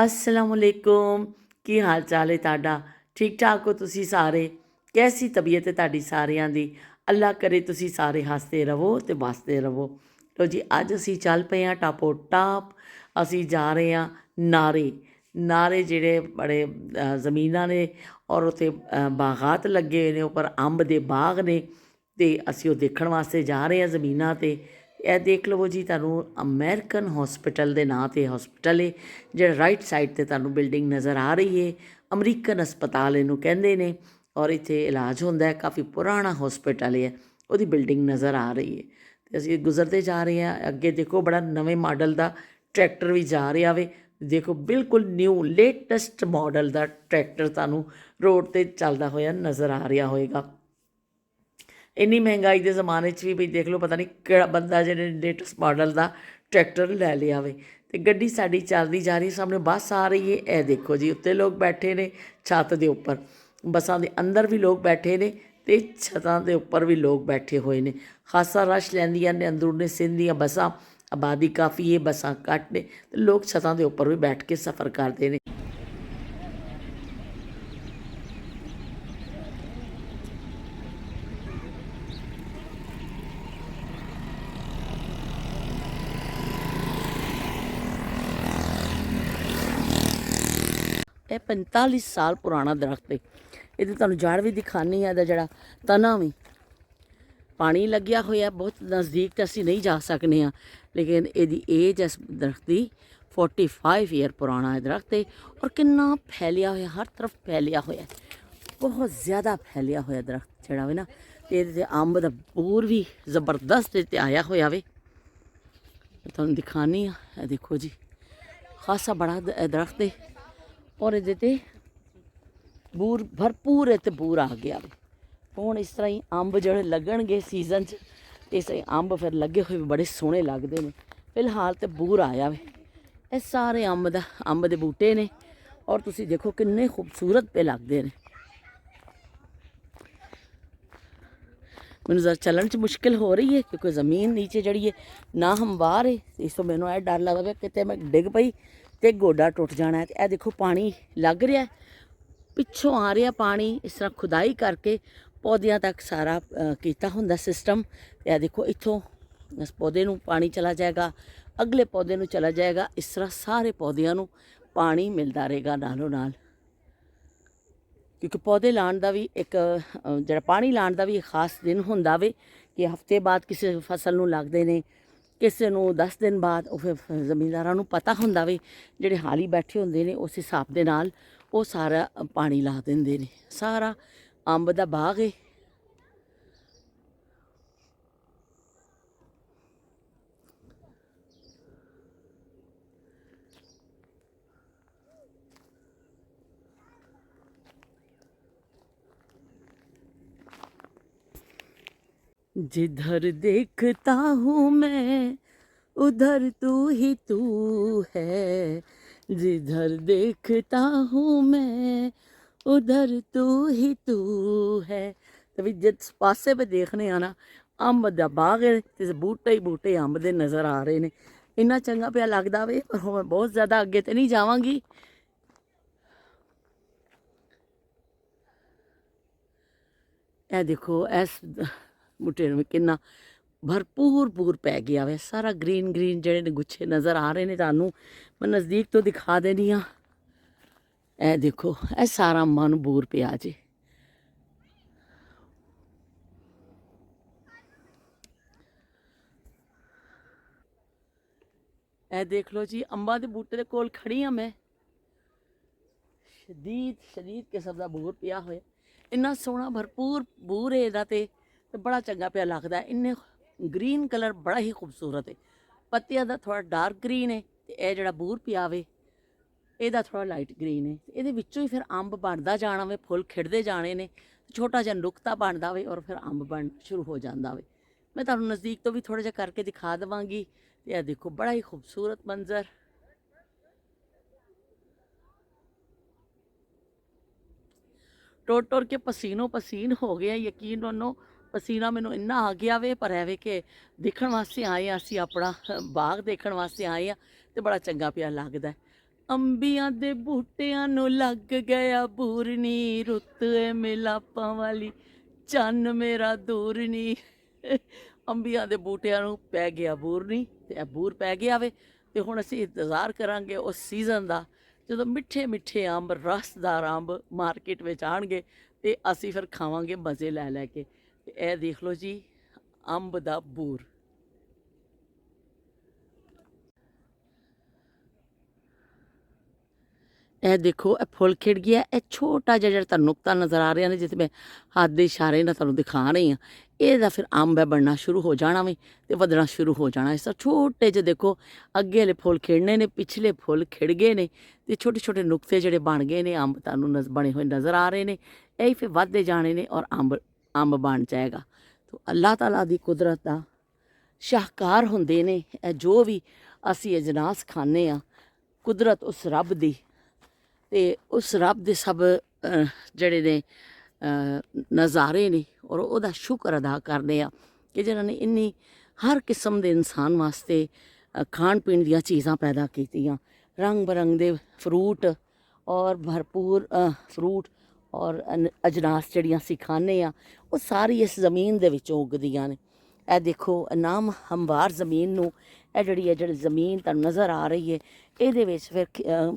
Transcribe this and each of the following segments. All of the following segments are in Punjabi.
असलामुअलैकुम। की हाल चाल है तुहाडा? ठीक ठाक हो तुसी सारे? कैसी तबीयत है तुहाडी सारियां दी? अल्लाह करे तुसी सारे हसते रवो ते बसते रवो। लो जी, अज असी चल पे हाँ टापो टाप। असी जा रहे हैं नारे। नारे जेड़े बड़े जमीनां ने और उत्थे बागात लगे हुए ने, उपर अंब दे बाग ने, ते असी वो देखण वास्ते जा रहे हैं जमीनां ते। ਇਹ ਦੇਖ ਲਵੋ ਜੀ, ਤੁਹਾਨੂੰ ਅਮਰੀਕਨ ਹੌਸਪੀਟਲ ਦੇ ਨਾਂ 'ਤੇ ਹੌਸਪੀਟਲ ਹੈ ਜਿਹੜਾ ਰਾਈਟ ਸਾਈਡ 'ਤੇ ਤੁਹਾਨੂੰ ਬਿਲਡਿੰਗ ਨਜ਼ਰ ਆ ਰਹੀ ਹੈ। ਅਮਰੀਕਨ ਹਸਪਤਾਲ ਇਹਨੂੰ ਕਹਿੰਦੇ ਨੇ ਔਰ ਇੱਥੇ ਇਲਾਜ ਹੁੰਦਾ ਹੈ। ਕਾਫੀ ਪੁਰਾਣਾ ਹੌਸਪੀਟਲ ਹੈ, ਉਹਦੀ ਬਿਲਡਿੰਗ ਨਜ਼ਰ ਆ ਰਹੀ ਹੈ ਅਤੇ ਅਸੀਂ ਗੁਜ਼ਰਦੇ ਜਾ ਰਹੇ ਹਾਂ। ਅੱਗੇ ਦੇਖੋ, ਬੜਾ ਨਵੇਂ ਮਾਡਲ ਦਾ ਟਰੈਕਟਰ ਵੀ ਜਾ ਰਿਹਾ ਵੇ। ਦੇਖੋ, ਬਿਲਕੁਲ ਨਿਊ ਲੇਟੈਸਟ ਮਾਡਲ ਦਾ ਟਰੈਕਟਰ ਤੁਹਾਨੂੰ ਰੋਡ 'ਤੇ ਚੱਲਦਾ ਹੋਇਆ ਨਜ਼ਰ ਆ ਰਿਹਾ ਹੋਏਗਾ। ਇੰਨੀ ਮਹਿੰਗਾਈ ਦੇ ਜ਼ਮਾਨੇ 'ਚ ਵੀ ਬਈ ਦੇਖ ਲਓ, ਪਤਾ ਨਹੀਂ ਕਿਹੜਾ ਬੰਦਾ ਜਿਹਨੇ ਲੇਟੈਸਟ ਮਾਡਲ ਦਾ ਟਰੈਕਟਰ ਲੈ ਲਿਆ ਵੇ। ਅਤੇ ਗੱਡੀ ਸਾਡੀ ਚੱਲਦੀ ਜਾ ਰਹੀ, ਸਾਹਮਣੇ ਬੱਸ ਆ ਰਹੀ ਹੈ। ਇਹ ਦੇਖੋ ਜੀ, ਉੱਤੇ ਲੋਕ ਬੈਠੇ ਨੇ ਛੱਤ ਦੇ ਉੱਪਰ। ਬੱਸਾਂ ਦੇ ਅੰਦਰ ਵੀ ਲੋਕ ਬੈਠੇ ਨੇ ਅਤੇ ਛੱਤਾਂ ਦੇ ਉੱਪਰ ਵੀ ਲੋਕ ਬੈਠੇ ਹੋਏ ਨੇ। ਖਾਸਾ ਰਸ਼ ਲੈਂਦੀਆਂ ਨੇ ਅੰਦਰੂਨੀ ਸਿੰਧ ਦੀਆਂ ਬੱਸਾਂ। ਆਬਾਦੀ ਕਾਫੀ ਹੈ, ਬੱਸਾਂ ਘੱਟ ਨੇ ਅਤੇ ਲੋਕ ਛੱਤਾਂ ਦੇ ਉੱਪਰ ਵੀ ਬੈਠ ਕੇ ਸਫ਼ਰ ਕਰਦੇ ਨੇ। ਇਹ 45 ਸਾਲ ਪੁਰਾਣਾ ਦਰਖਤ ਹੈ। ਇਹਦੇ ਤੁਹਾਨੂੰ ਜੜ ਵੀ ਦਿਖਾਉਂਦੀ ਹਾਂ, ਇਹਦਾ ਜਿਹੜਾ ਤਣਾ ਵੀ ਪਾਣੀ ਲੱਗਿਆ ਹੋਇਆ। ਬਹੁਤ ਨਜ਼ਦੀਕ ਤਾਂ ਅਸੀਂ ਨਹੀਂ ਜਾ ਸਕਦੇ ਹਾਂ, ਲੇਕਿਨ ਇਹਦੀ ਏਜ ਇਸ ਦਰਖਤ ਦੀ 45 ਈਅਰ ਪੁਰਾਣਾ ਹੈ ਦਰਖਤ ਹੈ। ਔਰ ਕਿੰਨਾ ਫੈਲਿਆ ਹੋਇਆ, ਹਰ ਤਰਫ ਫੈਲਿਆ ਹੋਇਆ, ਬਹੁਤ ਜ਼ਿਆਦਾ ਫੈਲਿਆ ਹੋਇਆ ਦਰਖਤ ਜਿਹੜਾ ਵੇ ਨਾ। ਅਤੇ ਇਹਦੇ 'ਤੇ ਅੰਬ ਦਾ ਬੂਰ ਵੀ ਜ਼ਬਰਦਸਤ ਇਹਦੇ 'ਤੇ ਆਇਆ ਹੋਇਆ ਵੇ। ਤੁਹਾਨੂੰ ਦਿਖਾਉਂਦੀ ਹਾਂ, ਇਹ ਦੇਖੋ ਜੀ, ਖਾਸਾ ਬੜਾ ਦਰਖਤ ਹੈ ਔਰ ਇਹਦੇ 'ਤੇ ਬੂਰ ਭਰਪੂਰ ਇੱਥੇ ਬੂਰ ਆ ਗਿਆ ਵੇ। ਹੁਣ ਇਸ ਤਰ੍ਹਾਂ ਹੀ ਅੰਬ ਜਿਹੜੇ ਲੱਗਣਗੇ ਸੀਜ਼ਨ 'ਚ, ਇਸ ਤਰ੍ਹਾਂ ਅੰਬ ਫਿਰ ਲੱਗੇ ਹੋਏ ਬੜੇ ਸੋਹਣੇ ਲੱਗਦੇ ਨੇ। ਫਿਲਹਾਲ ਤਾਂ ਬੂਰ ਆਇਆ ਵੇ। ਇਹ ਸਾਰੇ ਅੰਬ ਦੇ ਬੂਟੇ ਨੇ ਔਰ ਤੁਸੀਂ ਦੇਖੋ ਕਿੰਨੇ ਖੂਬਸੂਰਤ ਪੇ ਲੱਗਦੇ ਨੇ। ਮੈਨੂੰ ਜ਼ਰਾ ਚੱਲਣ 'ਚ ਮੁਸ਼ਕਿਲ ਹੋ ਰਹੀ ਹੈ ਕਿਉਂਕਿ ਜ਼ਮੀਨ ਨੀਚੇ ਜਿਹੜੀ ਹੈ ਨਾ ਹਮਵਾਰ ਹੈ। ਇਸ ਤੋਂ ਮੈਨੂੰ ਇਹ ਡਰ ਲੱਗਦਾ ਪਿਆ ਕਿਤੇ ਮੈਂ ਡਿੱਗ ਪਈ ਅਤੇ ਗੋਡਾ ਟੁੱਟ ਜਾਣਾ। ਅਤੇ ਇਹ ਦੇਖੋ ਪਾਣੀ ਲੱਗ ਰਿਹਾ, ਪਿੱਛੋਂ ਆ ਰਿਹਾ ਪਾਣੀ। ਇਸ ਤਰ੍ਹਾਂ ਖੁਦਾਈ ਕਰਕੇ ਪੌਦਿਆਂ ਤੱਕ ਸਾਰਾ ਕੀਤਾ ਹੁੰਦਾ ਸਿਸਟਮ। ਅਤੇ ਇਹ ਦੇਖੋ, ਇੱਥੋਂ ਇਸ ਪੌਦੇ ਨੂੰ ਪਾਣੀ ਚਲਾ ਜਾਏਗਾ, ਅਗਲੇ ਪੌਦੇ ਨੂੰ ਚਲਾ ਜਾਏਗਾ। ਇਸ ਤਰ੍ਹਾਂ ਸਾਰੇ ਪੌਦਿਆਂ ਨੂੰ ਪਾਣੀ ਮਿਲਦਾ ਰਹੇਗਾ ਨਾਲੋਂ ਨਾਲ। ਕਿਉਂਕਿ ਪੌਦੇ ਲਾਉਣ ਦਾ ਵੀ ਇੱਕ ਜਿਹੜਾ ਪਾਣੀ ਲਾਉਣ ਦਾ ਵੀ ਇੱਕ ਖਾਸ ਦਿਨ ਹੁੰਦਾ ਵੇ ਕਿ ਹਫ਼ਤੇ ਬਾਅਦ ਕਿਸੇ ਫਸਲ ਨੂੰ ਲੱਗਦੇ ਨੇ, ਕਿਸੇ ਨੂੰ 10 ਦਿਨ ਬਾਅਦ। ਉਹ ਫਿਰ ਜ਼ਮੀਨਦਾਰਾਂ ਨੂੰ ਪਤਾ ਹੁੰਦਾ ਵੇ, ਜਿਹੜੇ ਹਾਲੀ ਬੈਠੇ ਹੁੰਦੇ ਨੇ ਉਸ ਹਿਸਾਬ ਦੇ ਨਾਲ ਉਹ ਸਾਰਾ ਪਾਣੀ ਲਾ ਦਿੰਦੇ ਨੇ। ਸਾਰਾ ਅੰਬ ਦਾ ਬਾਗ ਹੈ। जिधर देखता हूँ मैं उधर तू है, जिधर देखता हूँ मैं उधर तू है। तो भी जिस पासे पे देखने आना अंब दा बाग है ते बूटे ही बूटे अंब दे नज़र आ रहे ने। इन्ना चंगा पिया लगदा वे, पर मैं बहुत ज़्यादा अगे तो नहीं जावांगी। ए देखो, इस बूटे में कितना भरपूर बूर पै गया वे। सारा ग्रीन ग्रीन ਜਿਹੜੇ ਨੇ ਗੁੱਛੇ ਨਜ਼ਰ ਆ ਰਹੇ ਨੇ ਤੁਹਾਨੂੰ। ਮੈਂ ਨਜ਼ਦੀਕ ਤੋਂ ਦਿਖਾ ਦੇਣੀ ਆ। ਇਹ ਦੇਖੋ, ਇਹ ਸਾਰਾ ਮਨ ਬੂਰ ਪਿਆ ਜੀ। ਇਹ ਦੇਖ ਲਓ ਜੀ, ਅੰਬਾਂ ਦੇ ਬੂਟੇ ਦੇ ਕੋਲ ਖੜੀ ਆ ਮੈਂ। ਸ਼ਦੀਦ ਕਿਸਮ ਦਾ ਬੂਰ ਪਿਆ ਹੋਇਆ। ਇੰਨਾ ਸੋਹਣਾ ਭਰਪੂਰ ਬੂਰ ਹੈ ਇਹਦਾ ਤੇ ਬੜਾ ਚੰਗਾ ਪਿਆ ਲੱਗਦਾ। ਇੰਨੇ ग्रीन कलर बड़ा ही खूबसूरत है। पत्तियां दा थोड़ा डार्क ग्रीन है ते यह जिहड़ा बूर पिया वे ਇਹਦਾ थोड़ा लाइट ग्रीन है। ਇਹਦੇ ਵਿੱਚੋਂ ਹੀ ਫਿਰ ਅੰਬ ਬਣਦਾ ਜਾਣਾ ਵੇ, ਫੁੱਲ ਖਿੜਦੇ ਜਾਣੇ ਨੇ, ਛੋਟਾ ਜਿਹਾ ਨੁਕਤਾ ਬਣਦਾ ਵੇ ਔਰ ਫਿਰ ਅੰਬ ਬਣਨਾ ਸ਼ੁਰੂ ਹੋ ਜਾਂਦਾ ਵੇ। ਮੈਂ ਤੁਹਾਨੂੰ ਨਜ਼ਦੀਕ ਤੋਂ ਵੀ ਥੋੜਾ ਜਿਹਾ ਕਰਕੇ ਦਿਖਾ ਦੇਵਾਂਗੀ। ਤੇ ਇਹ ਦੇਖੋ, ਬੜਾ ਹੀ ਖੂਬਸੂਰਤ ਮੰਜ਼ਰ। ਟੁਰ ਕੇ ਪਸੀਨੋ ਪਸੀਨ ਹੋ ਗਿਆ, ਯਕੀਨ ਮੰਨੋ। ਪਸੀਨਾ ਮੈਨੂੰ ਇੰਨਾ ਆ ਗਿਆ ਵੇ, ਪਰ ਐਵੇਂ ਕਿ ਦੇਖਣ ਵਾਸਤੇ ਆਏ ਹਾਂ ਅਸੀਂ, ਆਪਣਾ ਬਾਗ ਦੇਖਣ ਵਾਸਤੇ ਆਏ ਹਾਂ ਤੇ ਬੜਾ ਚੰਗਾ ਪਿਆ ਲੱਗਦਾ। ਅੰਬੀਆਂ ਦੇ ਬੂਟਿਆਂ ਨੂੰ ਲੱਗ ਗਿਆ ਬੂਰ ਨੀ, ਰੁੱਤ ਏ ਮਿਲਾਪਾਂ ਵਾਲੀ ਚੰਨ ਮੇਰਾ ਦੂਰ ਨੀ। ਅੰਬੀਆਂ ਦੇ ਬੂਟਿਆਂ ਨੂੰ ਪੈ ਗਿਆ ਬੂਰ ਨੀ, ਤੇ ਇਹ ਬੂਰ ਪੈ ਗਿਆ ਵੇ। ਤੇ ਹੁਣ ਅਸੀਂ ਇੰਤਜ਼ਾਰ ਕਰਾਂਗੇ ਉਸ ਸੀਜ਼ਨ ਦਾ, ਜਦੋਂ ਮਿੱਠੇ ਮਿੱਠੇ ਅੰਬ, ਰਸਦਾਰ ਅੰਬ ਮਾਰਕੀਟ ਵਿੱਚ ਆਉਣਗੇ ਤੇ ਅਸੀਂ ਫਿਰ ਖਾਵਾਂਗੇ ਮਜ਼ੇ ਲੈ ਲੈ ਕੇ। ਤੇ ਇਹ ਦੇਖ ਲਓ ਜੀ, ਅੰਬ ਦਾ ਬੂਰ। ਇਹ ਦੇਖੋ, ਇਹ ਫੁੱਲ ਖਿੜ ਗਿਆ। ਇਹ ਛੋਟਾ ਜਿਹਾ ਜਿਹੜਾ ਤੁਹਾਨੂੰ ਨੁਕਤਾ ਨਜ਼ਰ ਆ ਰਿਹਾ ਨੇ, ਜਿੱਥੇ ਮੈਂ ਹੱਥ ਦੇ ਇਸ਼ਾਰੇ ਨਾਲ ਤੁਹਾਨੂੰ ਦਿਖਾ ਰਹੀ ਹਾਂ, ਇਹਦਾ ਫਿਰ ਅੰਬ ਹੈ ਬਣਨਾ ਸ਼ੁਰੂ ਹੋ ਜਾਣਾ ਵੇ ਤੇ ਵਧਣਾ ਸ਼ੁਰੂ ਹੋ ਜਾਣਾ। ਇਸ ਤਰ੍ਹਾਂ ਛੋਟੇ ਜਿਹੇ ਦੇਖੋ, ਅੱਗੇ ਵਾਲੇ ਫੁੱਲ ਖਿੜਨੇ ਨੇ, ਪਿਛਲੇ ਫੁੱਲ ਖਿੜ ਗਏ ਨੇ ਤੇ ਛੋਟੇ ਛੋਟੇ ਨੁਕਤੇ ਜਿਹੜੇ ਬਣ ਗਏ ਨੇ, ਅੰਬ ਤੁਹਾਨੂੰ ਬਣੇ ਹੋਏ ਨਜ਼ਰ ਆ ਰਹੇ ਨੇ। ਇਹ ਫਿਰ ਵੱਧਦੇ ਜਾਣੇ ਨੇ ਔਰ ਅੰਬ ਬਣ ਜਾਏਗਾ। ਤੋ ਅੱਲਾਹ ਤਾਲਾ ਦੀ ਕੁਦਰਤ ਦਾ ਸ਼ਾਹਕਾਰ ਹੁੰਦੇ ਨੇ ਇਹ ਜੋ ਵੀ ਅਸੀਂ ਅਜਨਾਸ ਖਾਂਦੇ ਹਾਂ। ਕੁਦਰਤ ਉਸ ਰੱਬ ਦੀ, ਤੇ ਉਸ ਰੱਬ ਦੇ ਸਭ ਜਿਹੜੇ ਨੇ ਨਜ਼ਾਰੇ ਨੇ, ਔਰ ਉਹਦਾ ਸ਼ੁਕਰ ਅਦਾ ਕਰਦੇ ਆ ਕਿ ਜਿਹਨਾਂ ਨੇ ਇੰਨੀ ਹਰ ਕਿਸਮ ਦੇ ਇਨਸਾਨ ਵਾਸਤੇ ਖਾਣ ਪੀਣ ਦੀਆਂ ਚੀਜ਼ਾਂ ਪੈਦਾ ਕੀਤੀਆਂ। ਰੰਗ ਬਰੰਗ ਦੇ ਫਰੂਟ ਔਰ ਭਰਪੂਰ ਫਰੂਟ ਔਰ ਅਜਨਾਸ ਜਿਹੜੀਆਂ ਅਸੀਂ ਖਾਂਦੇ ਹਾਂ, ਉਹ ਸਾਰੀ ਇਸ ਜ਼ਮੀਨ ਦੇ ਵਿੱਚੋਂ ਉੱਗਦੀਆਂ ਨੇ। ਇਹ ਦੇਖੋ, ਨਾਮ ਹਮਵਾਰ ਜ਼ਮੀਨ ਨੂੰ, ਇਹ ਜਿਹੜੀ ਜ਼ਮੀਨ ਤੁਹਾਨੂੰ ਨਜ਼ਰ ਆ ਰਹੀ ਹੈ, ਇਹਦੇ ਵਿੱਚ ਫਿਰ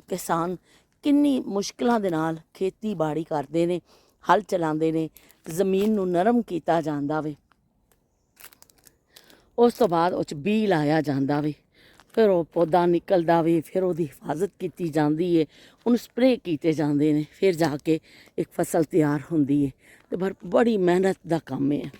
ਕਿਸਾਨ ਕਿੰਨੀ ਮੁਸ਼ਕਿਲਾਂ ਦੇ ਨਾਲ ਖੇਤੀਬਾੜੀ ਕਰਦੇ ਨੇ, ਹਲ ਚਲਾਉਂਦੇ ਨੇ। ਜ਼ਮੀਨ ਨੂੰ ਨਰਮ ਕੀਤਾ ਜਾਂਦਾ ਵੇ, ਉਸ ਤੋਂ ਬਾਅਦ ਉਹ 'ਚ ਬੀਜ ਲਾਇਆ ਜਾਂਦਾ ਵੇ, ਫਿਰ ਉਹ ਪੌਦਾ ਨਿਕਲਦਾ ਵੇ, ਫਿਰ ਉਹਦੀ ਹਿਫਾਜ਼ਤ ਕੀਤੀ ਜਾਂਦੀ ਹੈ, ਉਹਨੂੰ ਸਪਰੇਅ ਕੀਤੇ ਜਾਂਦੇ ਨੇ, ਫਿਰ ਜਾ ਕੇ ਇੱਕ ਫਸਲ ਤਿਆਰ ਹੁੰਦੀ ਹੈ। ਤੇ ਬੜੀ ਮਿਹਨਤ ਦਾ ਕੰਮ ਹੈ।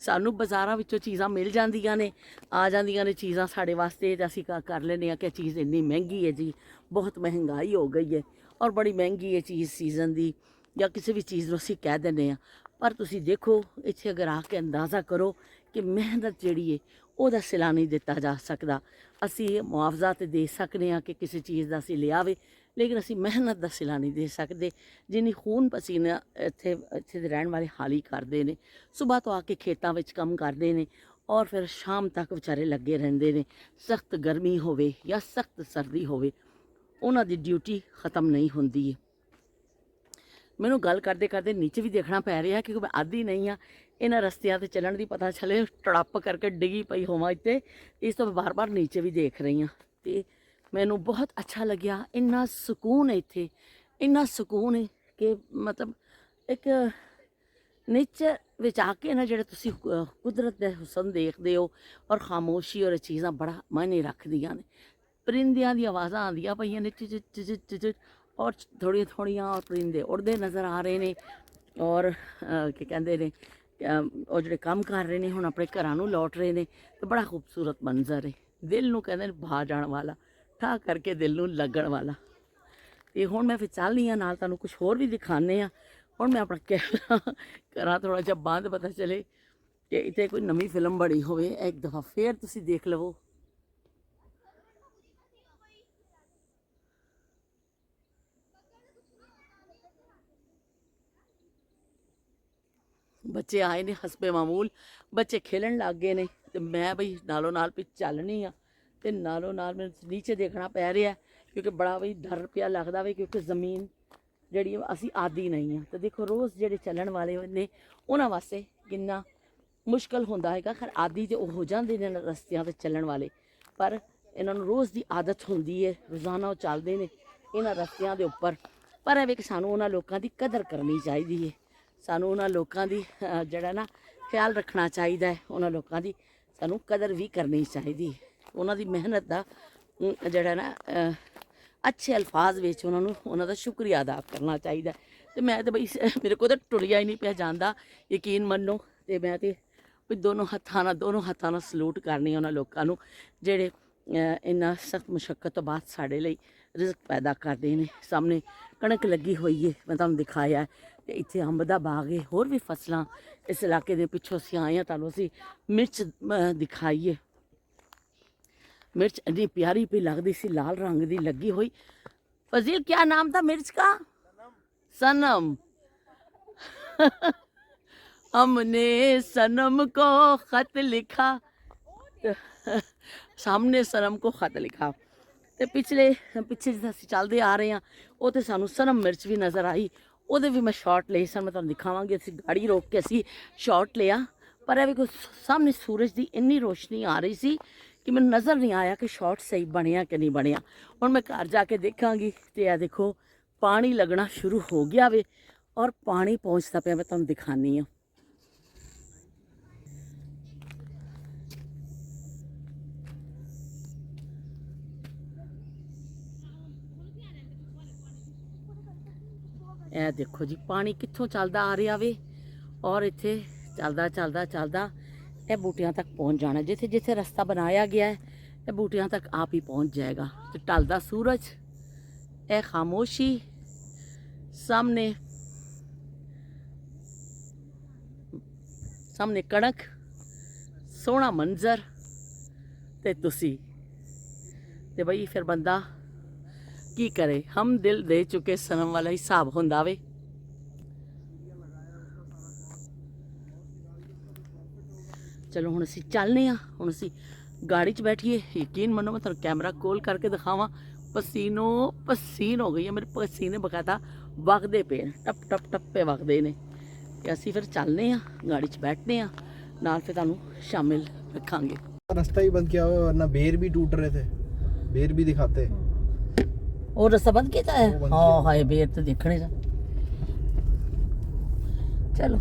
ਸਾਨੂੰ ਬਾਜ਼ਾਰਾਂ ਵਿੱਚੋਂ ਚੀਜ਼ਾਂ ਮਿਲ ਜਾਂਦੀਆਂ ਨੇ, ਆ ਜਾਂਦੀਆਂ ਨੇ ਚੀਜ਼ਾਂ ਸਾਡੇ ਵਾਸਤੇ, ਤੇ ਅਸੀਂ ਕਰ ਲੈਂਦੇ ਹਾਂ ਕਿ ਚੀਜ਼ ਇੰਨੀ ਮਹਿੰਗੀ ਹੈ ਜੀ, ਬਹੁਤ ਮਹਿੰਗਾਈ ਹੋ ਗਈ ਹੈ ਔਰ ਬੜੀ ਮਹਿੰਗੀ ਹੈ ਚੀਜ਼ ਸੀਜ਼ਨ ਦੀ, ਜਾਂ ਕਿਸੇ ਵੀ ਚੀਜ਼ ਨੂੰ ਅਸੀਂ ਕਹਿ ਦਿੰਦੇ ਹਾਂ। ਪਰ ਤੁਸੀਂ ਦੇਖੋ, ਇੱਥੇ ਅਗਰ ਆ ਕੇ ਅੰਦਾਜ਼ਾ ਕਰੋ ਕਿ ਮਿਹਨਤ ਜਿਹੜੀ ਹੈ ਉਹਦਾ ਸਿਲਾ ਨਹੀਂ ਦਿੱਤਾ ਜਾ ਸਕਦਾ। ਅਸੀਂ ਮੁਆਵਜ਼ਾ ਤਾਂ ਦੇ ਸਕਦੇ ਹਾਂ ਕਿ ਕਿਸੇ ਚੀਜ਼ ਦਾ ਅਸੀਂ ਲਿਆ ਵੇ, ਲੇਕਿਨ ਅਸੀਂ ਮਿਹਨਤ ਦਾ ਸਿਲਾ ਨਹੀਂ ਦੇ ਸਕਦੇ, ਜਿੰਨੀ ਖੂਨ ਪਸੀਨਾ ਇੱਥੇ ਦੇ ਰਹਿਣ ਵਾਲੇ ਹਾਲੀ ਕਰਦੇ ਨੇ। ਸੁਬਾਹ ਤੋਂ ਆ ਕੇ ਖੇਤਾਂ ਵਿੱਚ ਕੰਮ ਕਰਦੇ ਨੇ ਔਰ ਫਿਰ ਸ਼ਾਮ ਤੱਕ ਵਿਚਾਰੇ ਲੱਗੇ ਰਹਿੰਦੇ ਨੇ। ਸਖਤ ਗਰਮੀ ਹੋਵੇ ਜਾਂ ਸਖਤ ਸਰਦੀ ਹੋਵੇ, ਉਹਨਾਂ ਦੀ ਡਿਊਟੀ ਖ਼ਤਮ ਨਹੀਂ ਹੁੰਦੀ ਹੈ। ਮੈਨੂੰ ਗੱਲ ਕਰਦੇ ਕਰਦੇ ਨੀਚੇ ਵੀ ਦੇਖਣਾ ਪੈ ਰਿਹਾ, ਕਿਉਂਕਿ ਮੈਂ ਆਦੀ ਨਹੀਂ ਹਾਂ ਇਹਨਾਂ ਰਸਤਿਆਂ 'ਤੇ ਚੱਲਣ ਦੀ। ਪਤਾ ਚੱਲੇ ਟੜੱਪ ਕਰਕੇ ਡਿੱਗੀ ਪਈ ਹੋਵਾਂ ਇੱਥੇ, ਇਸ ਤੋਂ ਬਾਰ-ਬਾਰ ਨੀਚੇ ਵੀ ਦੇਖ ਰਹੀ ਹਾਂ। ਤੇ ਮੈਨੂੰ ਬਹੁਤ ਅੱਛਾ ਲੱਗਿਆ, ਇੰਨਾ ਸਕੂਨ ਹੈ ਇੱਥੇ, ਇੰਨਾ ਸਕੂਨ ਹੈ ਕਿ ਮਤਲਬ ਇੱਕ ਨੇਚਰ ਵਿੱਚ ਆ ਕੇ ਨਾ, ਜਿਹੜੇ ਤੁਸੀਂ ਕੁਦਰਤ ਦੇ ਹੁਸਨ ਦੇਖਦੇ ਹੋ ਔਰ ਖਾਮੋਸ਼ੀ ਔਰ ਚੀਜ਼ਾਂ ਬੜਾ ਮਾਇਨੇ ਰੱਖਦੀਆਂ ਨੇ। ਪਰਿੰਦਿਆਂ ਦੀ ਆਵਾਜ਼ਾਂ ਆਉਂਦੀਆਂ ਪਈਆਂ ਨੇ, ਚਿਚ ਚਿਚ ਚਿਚ, ਔਰ ਥੋੜ੍ਹੀਆਂ ਥੋੜ੍ਹੀਆਂ ਔਰ ਪਰਿੰਦੇ ਉੜਦੇ ਨਜ਼ਰ ਆ ਰਹੇ ਨੇ। ਔਰ ਕੀ ਕਹਿੰਦੇ ਨੇ, ਉਹ ਜਿਹੜੇ ਕੰਮ ਕਰ ਰਹੇ ਨੇ ਹੁਣ ਆਪਣੇ ਘਰਾਂ ਨੂੰ ਲੌਟ ਰਹੇ ਨੇ, ਤੇ ਬੜਾ ਖੂਬਸੂਰਤ ਮੰਜ਼ਰ ਹੈ, ਦਿਲ ਨੂੰ ਕਹਿੰਦੇ ਨੇ ਭਾ ਜਾਣ ਵਾਲਾ, ਠਾ ਕਰਕੇ ਦਿਲ ਨੂੰ ਲੱਗਣ ਵਾਲਾ। ਤੇ ਹੁਣ ਮੈਂ ਫਿਰ ਚੱਲਦੀ ਹਾਂ ਨਾਲ, ਤੁਹਾਨੂੰ ਕੁਛ ਹੋਰ ਵੀ ਦਿਖਾਉਂਦੇ ਹਾਂ। ਹੁਣ ਮੈਂ ਆਪਣਾ ਕੈਮਰਾ ਕਰਾਂ ਥੋੜ੍ਹਾ ਜਿਹਾ ਬੰਦ, ਪਤਾ ਚਲੇ ਕਿ ਇੱਥੇ ਕੋਈ ਨਵੀਂ ਫਿਲਮ ਬਣੀ ਹੋਵੇ, ਇੱਕ ਦਫਾ ਫੇਰ ਤੁਸੀਂ ਦੇਖ ਲਵੋ। ਬੱਚੇ ਆਏ ਨੇ ਹਸਬੇ ਮਾਮੂਲ, ਬੱਚੇ ਖੇਲਣ ਲੱਗ ਗਏ ਨੇ, ਤੇ ਮੈਂ ਬਈ ਨਾਲੋਂ ਨਾਲ ਪਿੱਛੇ ਚੱਲਣੀ ਆ, ਤੇ ਨਾਲੋਂ ਨਾਲ ਮੈਨੂੰ ਨੀਚੇ ਦੇਖਣਾ ਪੈ ਰਿਹਾ, ਕਿਉਂਕਿ ਬੜਾ ਬਈ ਡਰ ਪਿਆ ਲੱਗਦਾ ਵੇ, ਕਿਉਂਕਿ ਜ਼ਮੀਨ ਜਿਹੜੀ ਅਸੀਂ ਆਦੀ ਨਹੀਂ ਹਾਂ। ਤੇ ਦੇਖੋ, ਰੋਜ਼ ਜਿਹੜੇ ਚੱਲਣ ਵਾਲੇ ਨੇ ਉਹਨਾਂ ਵਾਸਤੇ ਕਿੰਨਾ ਮੁਸ਼ਕਲ ਹੁੰਦਾ ਹੈਗਾ। ਖੈਰ ਆਦੀ ਤੇ ਉਹ ਹੋ ਜਾਂਦੇ ਨੇ ਰਸਤਿਆਂ 'ਤੇ ਚੱਲਣ ਵਾਲੇ, ਪਰ ਇਹਨਾਂ ਨੂੰ ਰੋਜ਼ ਦੀ ਆਦਤ ਹੁੰਦੀ ਹੈ, ਰੋਜ਼ਾਨਾ ਉਹ ਚੱਲਦੇ ਨੇ ਇਹਨਾਂ ਰਸਤਿਆਂ ਦੇ ਉੱਪਰ। ਪਰ ਇਹ ਵੀ ਕਿ ਸਾਨੂੰ ਉਹਨਾਂ ਲੋਕਾਂ ਦੀ ਕਦਰ ਕਰਨੀ ਚਾਹੀਦੀ ਹੈ, ਸਾਨੂੰ ਉਹਨਾਂ ਲੋਕਾਂ ਦੀ ਜਿਹੜਾ ਨਾ ਖਿਆਲ ਰੱਖਣਾ ਚਾਹੀਦਾ ਹੈ, ਉਹਨਾਂ ਲੋਕਾਂ ਦੀ ਸਾਨੂੰ ਕਦਰ ਵੀ ਕਰਨੀ ਚਾਹੀਦੀ ਹੈ। ਉਹਨਾਂ ਦੀ ਮਿਹਨਤ ਦਾ ਜਿਹੜਾ ਨਾ ਅੱਛੇ ਅਲਫਾਜ਼ ਵਿੱਚ ਉਹਨਾਂ ਦਾ ਸ਼ੁਕਰੀਆ ਅਦਾ ਕਰਨਾ ਚਾਹੀਦਾ। ਤੇ ਮੈਂ ਤਾਂ ਬਈ ਮੇਰੇ ਕੋਲ ਤਾਂ ਟੁਰਿਆ ਹੀ ਨਹੀਂ ਪਿਆ ਜਾਂਦਾ, ਯਕੀਨ ਮੰਨੋ। ਤੇ ਮੈਂ ਤਾਂ ਵੀ ਦੋਨੋਂ ਹੱਥਾਂ ਨਾਲ ਸਲੂਟ ਕਰਨੀ ਉਹਨਾਂ ਲੋਕਾਂ ਨੂੰ ਜਿਹੜੇ ਇੰਨਾ ਸਖਤ ਮੁਸ਼ੱਕਤ ਤੋਂ ਬਾਅਦ ਸਾਡੇ ਲਈ ਰਿਜ਼ਕ ਪੈਦਾ ਕਰਦੇ ਨੇ। ਸਾਹਮਣੇ ਕਣਕ ਲੱਗੀ ਹੋਈ ਹੈ, ਮੈਂ ਤੁਹਾਨੂੰ ਦਿਖਾਇਆ, ਤੇ ਇੱਥੇ ਅੰਬ ਦਾ ਬਾਗ ਹੈ, ਹੋਰ ਵੀ ਫਸਲਾਂ ਇਸ ਇਲਾਕੇ ਦੇ। ਪਿੱਛੋਂ ਅਸੀਂ ਆਏ ਹਾਂ, ਤੁਹਾਨੂੰ ਅਸੀਂ ਮਿਰਚ ਦਿਖਾਈਏ। मिर्च इतनी प्यारी भी लगती सी, लाल रंग की लगी हुई। फजील, क्या नाम था मिर्च का? सनम। हमने सनम को खत लिखा, ਸਾਹਮਣੇ ਸਨਮ ਕੋ ਖਤ ਲਿਖਾ। ਤੇ ਪਿਛਲੇ ਪਿੱਛੇ ਜਿੱਦਾਂ ਅਸੀਂ ਚੱਲਦੇ ਆ ਰਹੇ ਹਾਂ ਉਹ ਤੇ ਸਾਨੂੰ ਸਨਮ ਮਿਰਚ ਵੀ ਨਜ਼ਰ ਆਈ, ਉਹਦੇ ਵੀ ਮੈਂ ਸ਼ਾਟ ਲਏ ਸਨ, ਮੈਂ ਤੁਹਾਨੂੰ ਦਿਖਾਵਾਂਗੀ। ਅਸੀਂ ਗਾੜੀ ਰੋਕ ਕੇ ਅਸੀਂ ਸ਼ਾਟ ਲਿਆ, ਪਰ ਇਹ ਵੀ ਕੋਈ ਸਾਹਮਣੇ ਸੂਰਜ ਦੀ ਇੰਨੀ ਰੋਸ਼ਨੀ ਆ ਰਹੀ ਸੀ ਕਿ ਮੈਨੂੰ ਨਜ਼ਰ ਨਹੀਂ ਆਇਆ ਕਿ ਸ਼ਾਟ ਸਹੀ ਬਣਿਆ ਕਿ ਨਹੀਂ ਬਣਿਆ। ਹੁਣ ਮੈਂ ਘਰ ਜਾ ਕੇ ਦੇਖਾਂਗੀ। ਤੇ ਇਹ ਦੇਖੋ ਪਾਣੀ ਲੱਗਣਾ ਸ਼ੁਰੂ ਹੋ ਗਿਆ ਵੇ, ਔਰ ਪਾਣੀ ਪਹੁੰਚਦਾ ਪਿਆ, ਮੈਂ ਤੁਹਾਨੂੰ ਦਿਖਾਨੀ ਹਾਂ। ਇਹ ਦੇਖੋ ਜੀ ਪਾਣੀ ਕਿੱਥੋਂ ਚੱਲਦਾ ਆ ਰਿਹਾ ਵੇ, ਔਰ ਇੱਥੇ ਚੱਲਦਾ ਚੱਲਦਾ ਚੱਲਦਾ ਇਹ ਬੂਟਿਆਂ ਤੱਕ ਪਹੁੰਚ ਜਾਣਾ। ਜਿੱਥੇ ਜਿੱਥੇ ਰਸਤਾ ਬਣਾਇਆ ਗਿਆ ਹੈ ਇਹ ਬੂਟਿਆਂ ਤੱਕ ਆਪ ਹੀ ਪਹੁੰਚ ਜਾਏਗਾ। ਤੇ ਢਲਦਾ ਸੂਰਜ, ਇਹ ਖਾਮੋਸ਼ੀ, ਸਾਹਮਣੇ ਸਾਹਮਣੇ ਕਣਕ, ਸੋਹਣਾ ਮੰਜ਼ਰ ਤੇ ਤੁਸੀਂ। ਤੇ ਬਈ ਫਿਰ ਬੰਦਾ ਕੀ ਕਰੇ, ਹਮ ਦਿਲ ਦੇ ਚੁੱਕੇ ਸਨਮ ਵਾਲਾ ਹਿਸਾਬ ਹੁੰਦਾ ਵੇ। ਚਲੋ ਹੁਣ ਅਸੀਂ ਚੱਲਨੇ ਆ, ਹੁਣ ਅਸੀਂ गाड़ी च बैठिए। यकीन मनो मैं थोड़ा कैमरा खोल करके दिखावा, पसीनो पसीन हो गई है, मेरे पसीने बकायदा वगदे पे टप टप टप पे वगदे ने। ते असीं फिर चलने गाड़ी च बैठने नाल फिर तुहानूं शामिल रखांगे। रास्ता ही बंद किया हुआ, वरना बेर भी टूट रहे थे, बेर भी दिखाते। और रास्ता बंद किया है? हाँ हाय बेर तो देखने सा। चलो